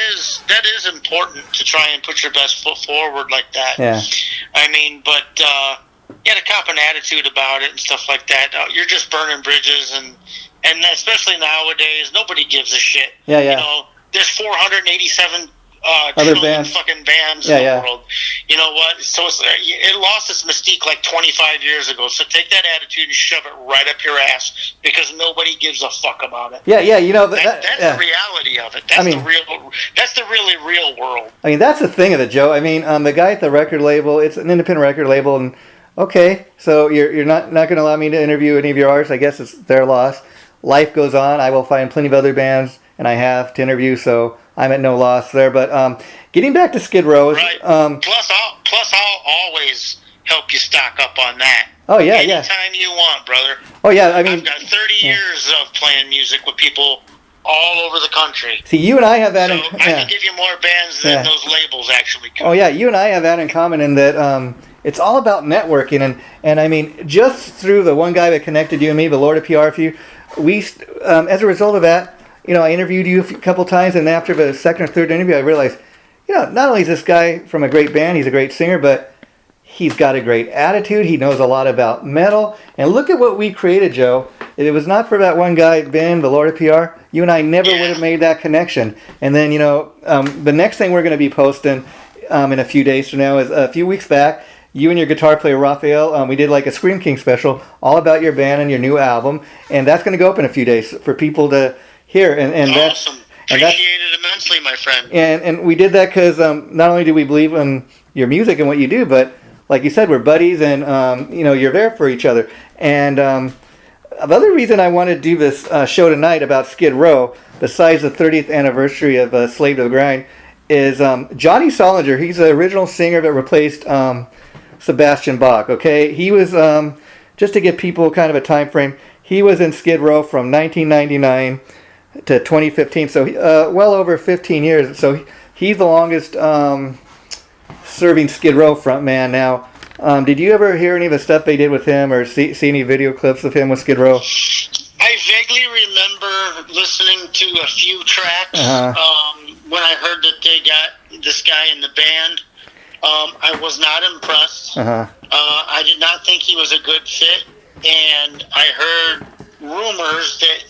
is important to try and put your best foot forward like that. Yeah. I mean, but you had a cop an attitude about it and stuff like that. You're just burning bridges, and especially nowadays, nobody gives a shit. Yeah. There's 487 other bands, fucking bands in the world. You know what? So it lost its mystique like 25 years ago. So take that attitude and shove it right up your ass because nobody gives a fuck about it. Yeah. That's the reality of it. That's the really real world. I mean, that's the thing of it, Joe. I mean, the guy at the record label, it's an independent record label, and okay, so you're not going to allow me to interview any of your artists. I guess it's their loss. Life goes on. I will find plenty of other bands, and I have to interview, so I'm at no loss there. But getting back to Skid Row. Right. Plus, I'll always help you stock up on that. Oh, yeah, Anytime you want, brother. Oh, yeah, I mean, I've got 30 years of playing music with people all over the country. See, you and I have that I can give you more bands than those labels actually could. Oh, yeah, you and I have that in common in that it's all about networking. And I mean, just through the one guy that connected you and me, the Lord of PR for you, we, as a result of that, I interviewed you a couple times, and after the second or third interview, I realized, not only is this guy from a great band, he's a great singer, but he's got a great attitude. He knows a lot about metal. And look at what we created, Joe. If it was not for that one guy, Ben, the Lord of PR, you and I never would have made that connection. And then, the next thing we're going to be posting in a few days from now is a few weeks back, you and your guitar player, Raphael, we did like a Scream King special all about your band and your new album. And that's going to go up in a few days for people to hear. And awesome. Appreciate it immensely, my friend. And we did that because not only do we believe in your music and what you do, but like you said, we're buddies, and you're there for each other. And the other reason I wanted to do this show tonight about Skid Row, besides the 30th anniversary of Slave to the Grind, is Johnny Solinger. He's the original singer that replaced Sebastian Bach. Okay, he was just to give people kind of a time frame. He was in Skid Row from 1999 to 2015, so well over 15 years. So he's the longest serving Skid Row frontman now. Did you ever hear any of the stuff they did with him, or see any video clips of him with Skid Row? I vaguely remember listening to a few tracks when I heard that they got this guy in the band. I was not impressed. I did not think he was a good fit, and I heard rumors that.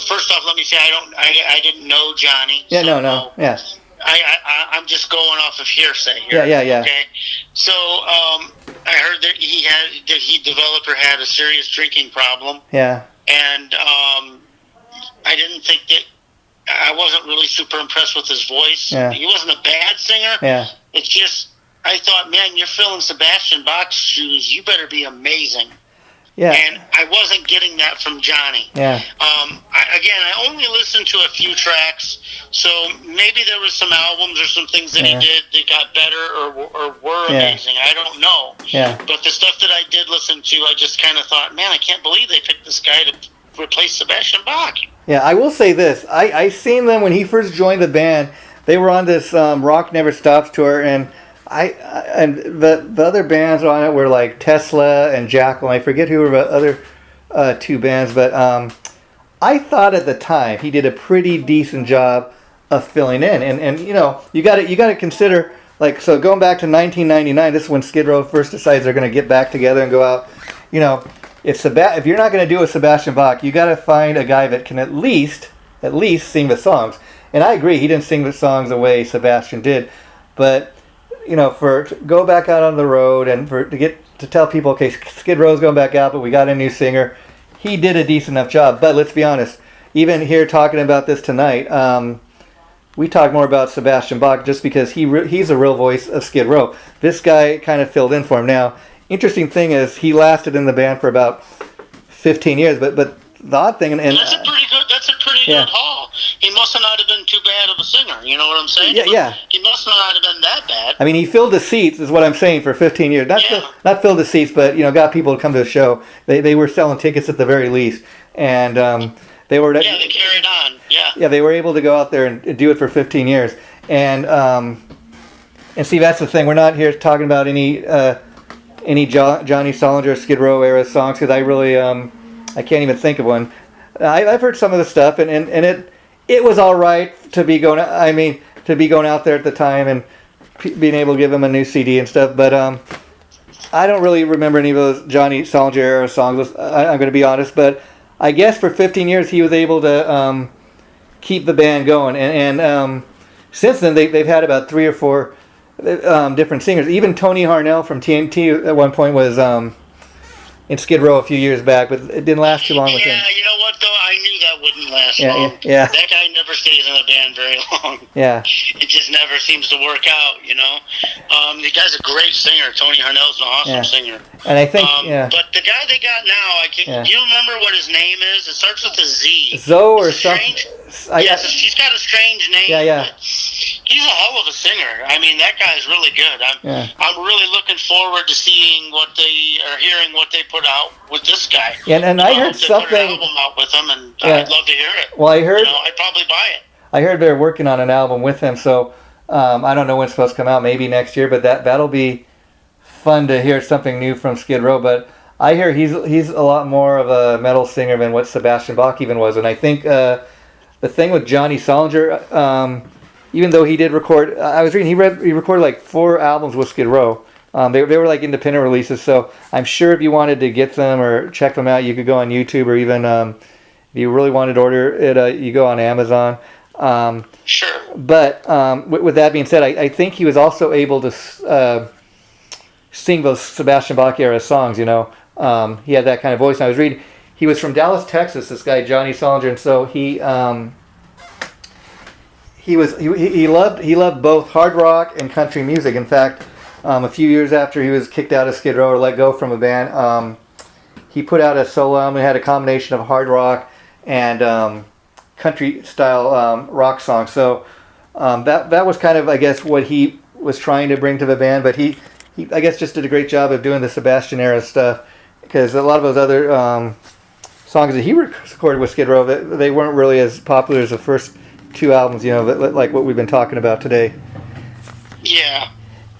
First off, let me say I didn't know Johnny. Yeah, so no. Yeah. I'm just going off of hearsay here. Yeah. Okay. So I heard that he developed or had a serious drinking problem. Yeah. And I didn't think that. I wasn't really super impressed with his voice. Yeah. He wasn't a bad singer. Yeah. It's just I thought, man, you're filling Sebastian Bach's shoes. You better be amazing. Yeah. And I wasn't getting that from Johnny. Yeah. I only listened to a few tracks, so maybe there was some albums or some things that he did that got better or were amazing. I don't know. Yeah. But the stuff that I did listen to, I just kind of thought, man, I can't believe they picked this guy to replace Sebastian Bach. Yeah, I will say this. I seen them when he first joined the band. They were on this Rock Never Stops tour, and and the other bands on it were like Tesla and Jackal. I forget who were the other two bands, but I thought at the time he did a pretty decent job of filling in. And you know, you got to consider, like, so going back to 1999, this is when Skid Row first decides they're going to get back together and go out. You know, if you're not going to do a Sebastian Bach, you got to find a guy that can at least sing the songs. And I agree, he didn't sing the songs the way Sebastian did, but you know, to go back out on the road and to tell people, okay, Skid Row's going back out, but we got a new singer. He did a decent enough job. But let's be honest, even here talking about this tonight, we talk more about Sebastian Bach just because he's a real voice of Skid Row. This guy kind of filled in for him. Now, interesting thing is he lasted in the band for about 15 years, but the odd thing, and that's a pretty good haul. He must not have been too bad of a singer. You know what I'm saying? Yeah. He must not have been that bad. I mean, he filled the seats, is what I'm saying, for 15 years. Not filled the seats, but you know, got people to come to the show. They were selling tickets at the very least, and they were. Yeah, they carried on. Yeah. Yeah, they were able to go out there and do it for 15 years, and see, that's the thing. We're not here talking about any Johnny Solinger Skid Row era songs, because I really I can't even think of one. I've heard some of the stuff, and it was all right to be going. I mean, to be going out there at the time and being able to give him a new CD and stuff. But I don't really remember any of those Johnny Solinger era songs. I'm going to be honest, but I guess for 15 years he was able to keep the band going, and since then they've had about 3 or 4 different singers. Even Tony Harnell from TNT at one point was in Skid Row a few years back, but it didn't last too long with him. Yeah, you know what, though? I knew that wouldn't last long. Yeah. That guy never stays in a band very long. Yeah. It just never seems to work out, you know? The guy's a great singer. Tony Harnell's an awesome singer. And I think, But the guy they got now, do you remember what his name is? It starts with a Z. Zoe or something. Yes, he's got a strange name. Yeah. He's a hell of a singer. I mean, that guy's really good. I'm really looking forward to hearing what they put out with this guy. And I heard something. Put an album out with him, and I'd love to hear it. Well, I heard. I'd probably buy it. I heard they're working on an album with him, so I don't know when it's supposed to come out. Maybe next year, but that'll be fun to hear something new from Skid Row. But I hear he's a lot more of a metal singer than what Sebastian Bach even was, and I think the thing with Johnny Solinger, even though he did record, I was reading he recorded like 4 albums with Skid Row. They were like independent releases, so I'm sure if you wanted to get them or check them out, you could go on YouTube, or even if you really wanted to order it, you go on Amazon. Sure. But with that being said, I think he was also able to sing those Sebastian Bach era songs. You know, he had that kind of voice. And I was reading, he was from Dallas, Texas. This guy Johnny Solinger, and so he loved both hard rock and country music. In fact, a few years after he was kicked out of Skid Row or let go from a band, he put out a solo album. It had a combination of hard rock and country style rock songs. So that was kind of, I guess, what he was trying to bring to the band. But he I guess just did a great job of doing the Sebastian era stuff, because a lot of those other songs that he recorded with Skid Row, they weren't really as popular as the first 2 albums, you know, like what we've been talking about today. Yeah.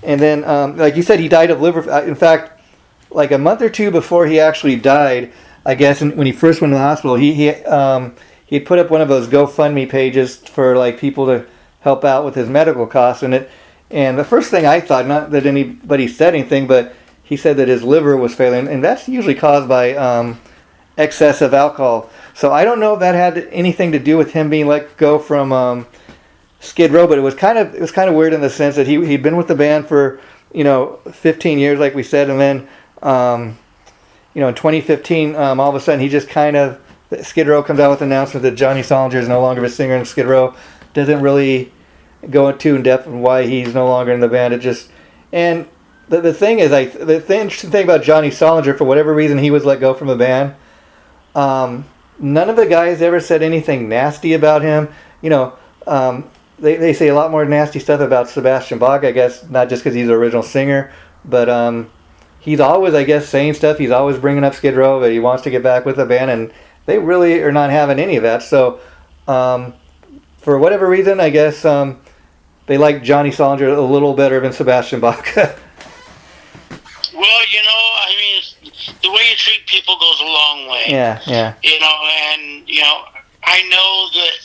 And then, like you said, he died of liver. In fact, like a month or 2 before he actually died, I guess, when he first went to the hospital, he put up one of those GoFundMe pages for like people to help out with his medical costs, and the first thing I thought, not that anybody said anything, but he said that his liver was failing, and that's usually caused by excess of alcohol. So I don't know if that had anything to do with him being let go from Skid Row, but it was kind of weird in the sense that he'd been with the band for 15 years, like we said, and then in 2015, all of a sudden he just kind of, Skid Row comes out with an announcement that Johnny Solinger is no longer a singer in Skid Row. Doesn't really go too in depth on why he's no longer in the band. It just, and the thing is, the interesting thing about Johnny Solinger, for whatever reason he was let go from the band, none of the guys ever said anything nasty about him. They say a lot more nasty stuff about Sebastian Bach, I guess, not just because he's the original singer, but he's always, I guess, saying stuff. He's always bringing up Skid Row, that he wants to get back with the band, and they really are not having any of that. So, for whatever reason, I guess they like Johnny Solinger a little better than Sebastian Bach. Well, I mean, the way you treat people goes a long way. Yeah. And, I know that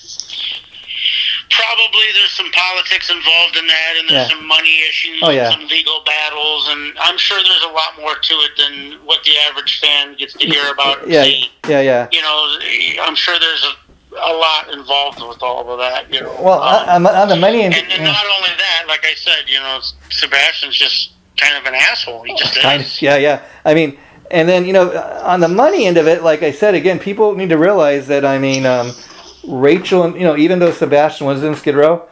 probably there's some politics involved in that, and there's some money issues and some legal battles, and I'm sure there's a lot more to it than what the average fan gets to hear about. Yeah. I'm sure there's a lot involved with all of that. Well, on the money, and not only that, like I said, Sebastian's just kind of an asshole. He just is. Yeah. I mean, and then on the money end of it, like I said again, people need to realize that. I mean, Rachel and even though Sebastian was in Skid Row,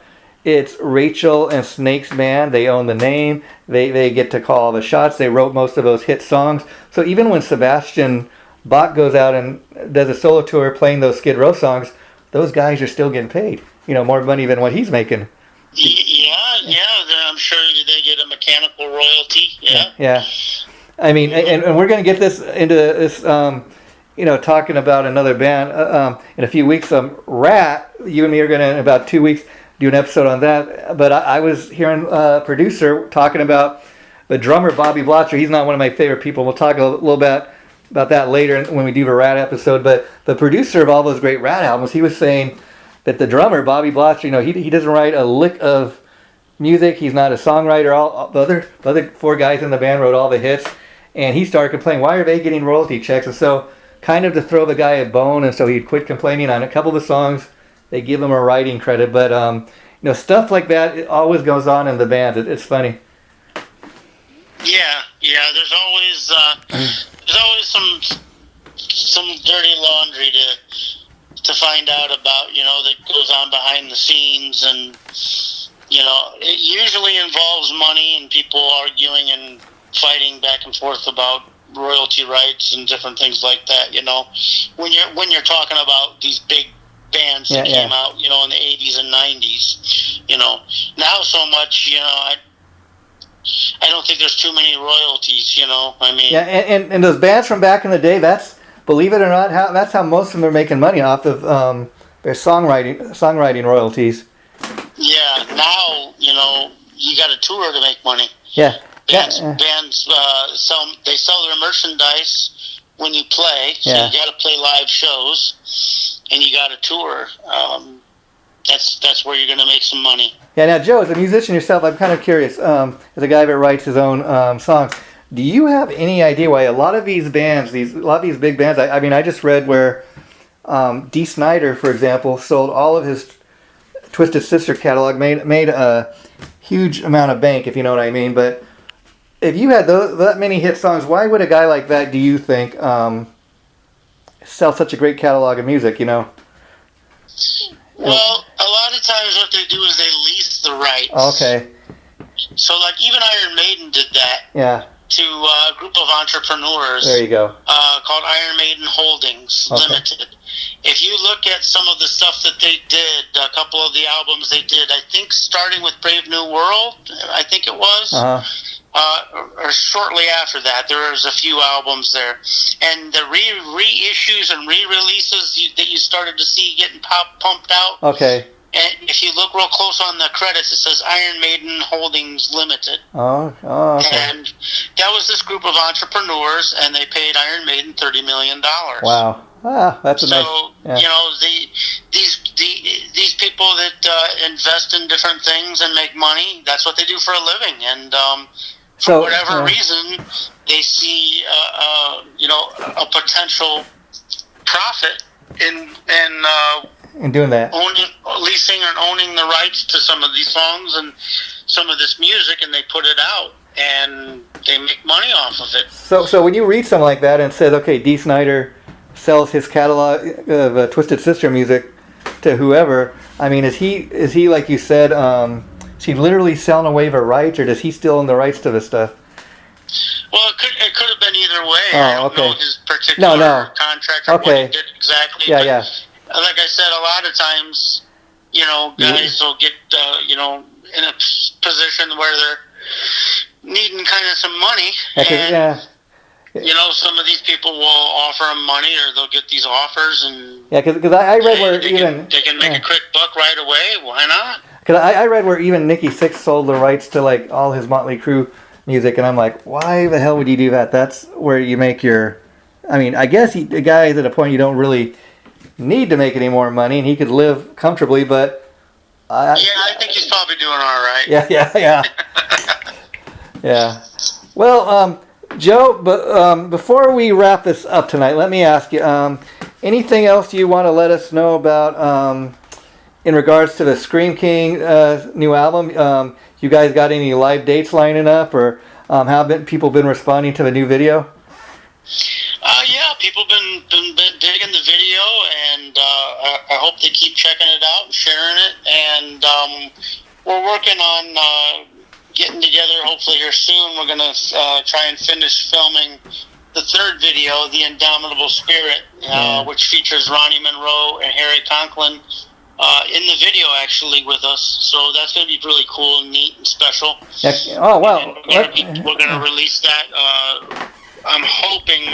it's Rachel and Snake's band. They own the name. They get to call all the shots. They wrote most of those hit songs. So even when Sebastian Bach goes out and does a solo tour playing those Skid Row songs, those guys are still getting paid. More money than what he's making. Yeah. I'm sure they get a mechanical royalty. Yeah. I mean, and we're going to get this into this, talking about another band in a few weeks. Rat, you and me are going to, in about 2 weeks, do an episode on that. But I was hearing a producer talking about the drummer, Bobby Blotzer. He's not one of my favorite people. We'll talk a little bit about that later when we do the Rat episode. But the producer of all those great Rat albums, he was saying that the drummer, Bobby Blotzer, he doesn't write a lick of music. He's not a songwriter. All the other four guys in the band wrote all the hits. And he started complaining, why are they getting royalty checks? And so, kind of to throw the guy a bone, and so he'd quit complaining on a couple of the songs. They give him a writing credit. But, stuff like that, it always goes on in the band. It's funny. Yeah. There's always some dirty laundry to find out about, that goes on behind the scenes, and it usually involves money and people arguing and fighting back and forth about royalty rights and different things like that. When you're talking about these big bands that came out, in the 80s and 90s, now so much, I don't think there's too many royalties, I mean. Yeah, and those bands from back in the day, that's, believe it or not, that's how most of them are making money off of their songwriting royalties. Yeah, now, you got to tour to make money. Yeah. Bands sell their merchandise when you play, so you got to play live shows, and you got to tour. That's where you're going to make some money. Yeah. Now, Joe, as a musician yourself, I'm kind of curious. As a guy that writes his own songs, do you have any idea why a lot of these bands, a lot of these big bands? I mean, I just read where Dee Snider, for example, sold all of his Twisted Sister catalog, made a huge amount of bank, if you know what I mean, but if you had that many hit songs, why would a guy like that, do you think, sell such a great catalog of music, Well, a lot of times what they do is they lease the rights. Okay. So, like, even Iron Maiden did that. Yeah. To a group of entrepreneurs. There you go. Called Iron Maiden Holdings Limited. If you look at some of the stuff that they did, a couple of the albums they did, I think starting with Brave New World, I think it was. Or shortly after that, there was a few albums there, and the reissues and re-releases that you started to see getting pumped out. Okay. And if you look real close on the credits, it says Iron Maiden Holdings Limited. Okay. And that was this group of entrepreneurs, and they paid Iron Maiden $30 million. Wow. That's a nice. So these people that invest in different things and make money, that's what they do for a living, and. For whatever reason, they see, a potential profit in doing that, leasing and owning the rights to some of these songs and some of this music, and they put it out, and they make money off of it. So when you read something like that and it says, okay, Dee Snider sells his catalog of Twisted Sister music to whoever, I mean, is he like you said? Is he literally selling away the rights, or does he still own the rights to this stuff? Well, it could have been either way. Oh, I don't know his particular contract or what he did exactly. Yeah, Like I said, a lot of times, guys will get, in a position where they're needing kind of some money. some of these people will offer them money, or they'll get these offers, and yeah, because I read where they can make a quick buck right away. Why not? Because I read where even Nikki Sixx sold the rights to like all his Motley Crue music, and I'm like, why the hell would you do that? That's where you make your. I mean, I guess the guy is at a point you don't really need to make any more money, and he could live comfortably, but. I think he's probably doing all right. Yeah. Yeah. Well, Joe, but before we wrap this up tonight, let me ask you, anything else you want to let us know about in regards to the Scream King new album? You guys got any live dates lining up, or how have people been responding to the new video? Yeah, people been digging the video, and I hope they keep checking it out and sharing it. And we're working on getting together. Hopefully here soon, we're gonna try and finish filming the third video, the Indomitable Spirit, which features Ronnie Monroe and Harry Conklin in the video actually with us. So that's gonna be really cool and neat and special. Oh wow! And we're gonna release that. I'm hoping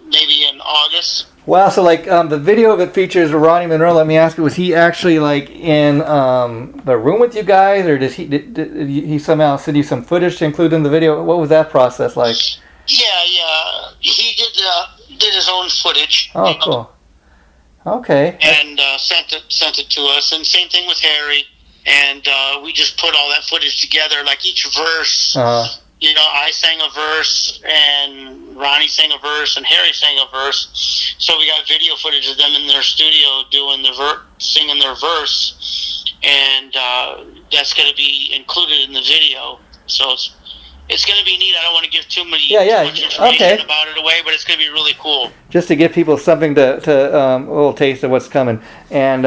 maybe in August. Wow, so like the video that features Ronnie Monroe, let me ask you, was he actually like in the room with you guys, or did he somehow send you some footage to include in the video? What was that process like? Yeah. He did his own footage. Oh, cool. Okay. And sent it to us, and same thing with Harry. And we just put all that footage together, like each verse. I sang a verse, and Ronnie sang a verse, and Harry sang a verse. So we got video footage of them in their studio doing singing their verse, and that's going to be included in the video. So it's going to be neat. I don't want to give too much information about it away, but it's going to be really cool. Just to give people something to a little taste of what's coming. And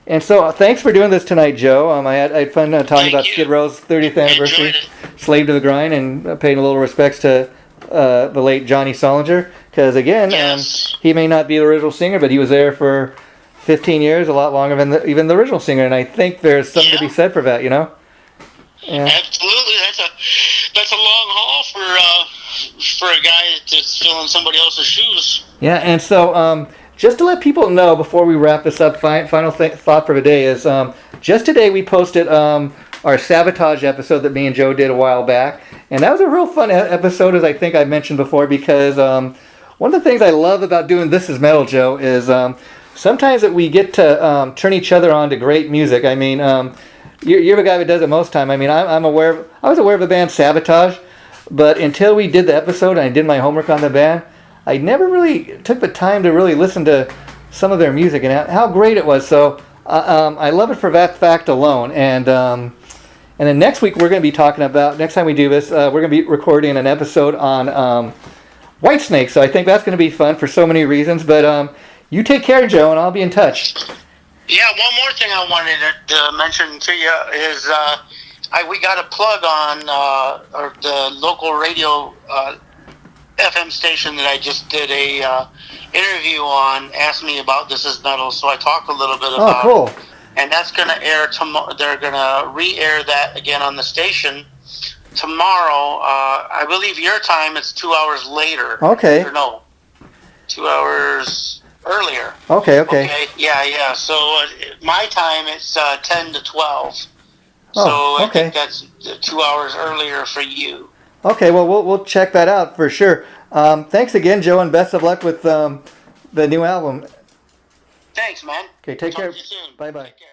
And so, thanks for doing this tonight, Joe. I had fun talking about Skid Row's 30th anniversary, Slave to the Grind, and paying a little respects to the late Johnny Solinger. Because, again, he may not be the original singer, but he was there for 15 years, a lot longer than even the original singer. And I think there's something to be said for that, Yeah. Absolutely. That's a long haul for a guy that's filling somebody else's shoes. Yeah, and so... just to let people know before we wrap this up, final thought for the day is just today we posted our Sabotage episode that me and Joe did a while back. And that was a real fun episode, as I think I mentioned before, because one of the things I love about doing This Is Metal, Joe, is sometimes that we get to turn each other on to great music. I mean, you're the guy that does it most time. I mean, I was aware of the band Sabotage, but until we did the episode and I did my homework on the band, I never really took the time to really listen to some of their music and how great it was. So I love it for that fact alone. And then next week we're going to be talking about, next time we do this, we're going to be recording an episode on Whitesnake. So I think that's going to be fun for so many reasons. But you take care, Joe, and I'll be in touch. Yeah, one more thing I wanted to mention to you is we got a plug on the local radio FM station that I just did a interview on. Asked me about This Is Metal, so I talked a little bit about cool. it. And that's going to air tomorrow. They're going to re-air that again on the station tomorrow. I believe your time it's 2 hours later. Okay. Or no, 2 hours earlier. Okay. Yeah. So my time it's 10 to 12. Oh, so I think that's 2 hours earlier for you. Okay, well, we'll check that out for sure. Thanks again, Joe, and best of luck with the new album. Thanks, man. Okay, take care. Talk to you soon. Bye-bye. Take care.